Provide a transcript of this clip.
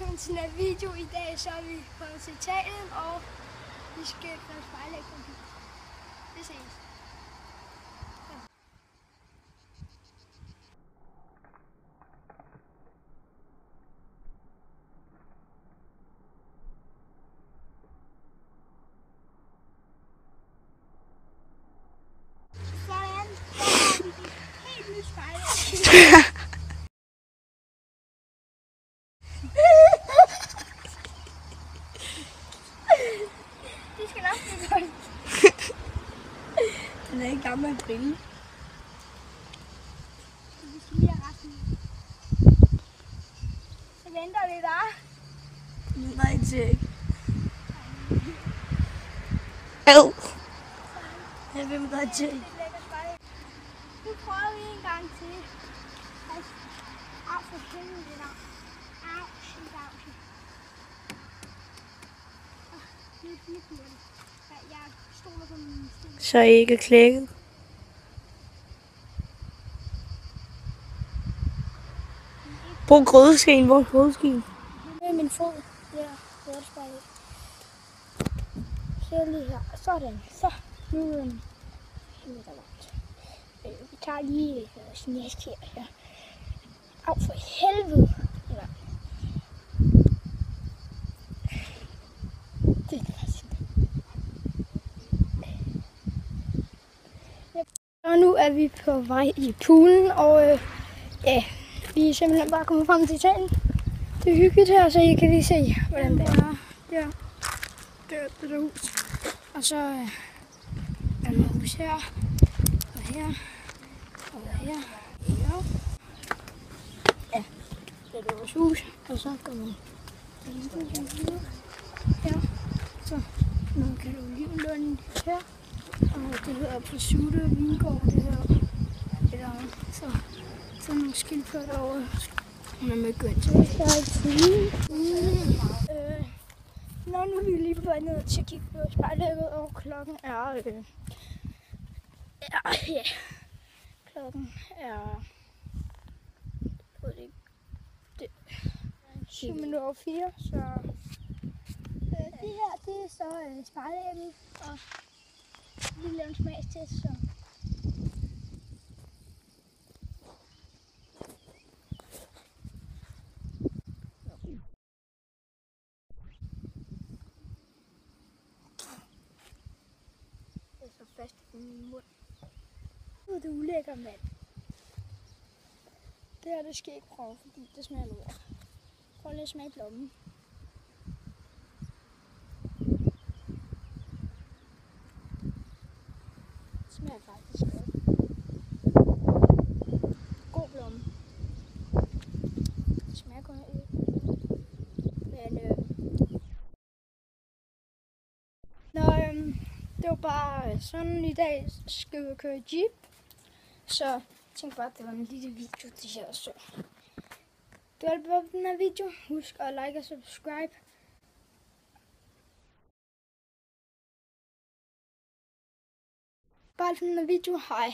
velkommen til den video. I dag så er vi kommet til Italien, og vi skal gøre spejlæg på en bil. Vi ses. Sådan, der har vi et helt nyt spejlæg. Det skal nok blive godt. Den er i gang med at brille. Vi skal lige have resten. Så venter vi bare. Nej, det er ikke. Jeg vil med dig til. Nu prøver vi en gang til. Au for helvede det der. Au, shit, au, shit. Jeg stoler på min stil. Så er I ikke klækket. Brug grødeskeen. Hvor er grødeskeen? Med min fod. Ja, det er det bare. Så lige her. Sådan. Så. Nu er den helt varmt. Vi tager lige snæsk her. Au for helvede. Ja. Det er klassisk. Og nu er vi på vej i poolen, og ja, vi er simpelthen bare kommet frem til Italien. Det er hyggeligt her, så I kan lige se, hvordan det er. Der. Det der hus. Og så er der hus her, og her, og her. Ja, det er vores hus, og så går man her. Så nu kan du Olivenlund her, og det hedder Prosciutto Vingård, det her. Så nogle skildpadder derovre. Hun er med gønt. Nu er vi lige på vej ned til at kigge på spejlægget, og klokken er... Klokken er... 7:04, så... det her, det er så spejlægget, og vi laver en smagstest, så... fast i min mund. Nu er det ulækker, mand. Det her, det skal jeg ikke prøve, fordi det smager lort. Prøv lige at smage blommen. Det smager faktisk godt. God blomme. Det smager kun af øl. Men det var bare sådan i dag, skal vi køre jeep. Så jeg tænkte bare, at det var en lille video, det her så. Det var alt på den her video. Husk at like og subscribe. Bare for den her video. Hej.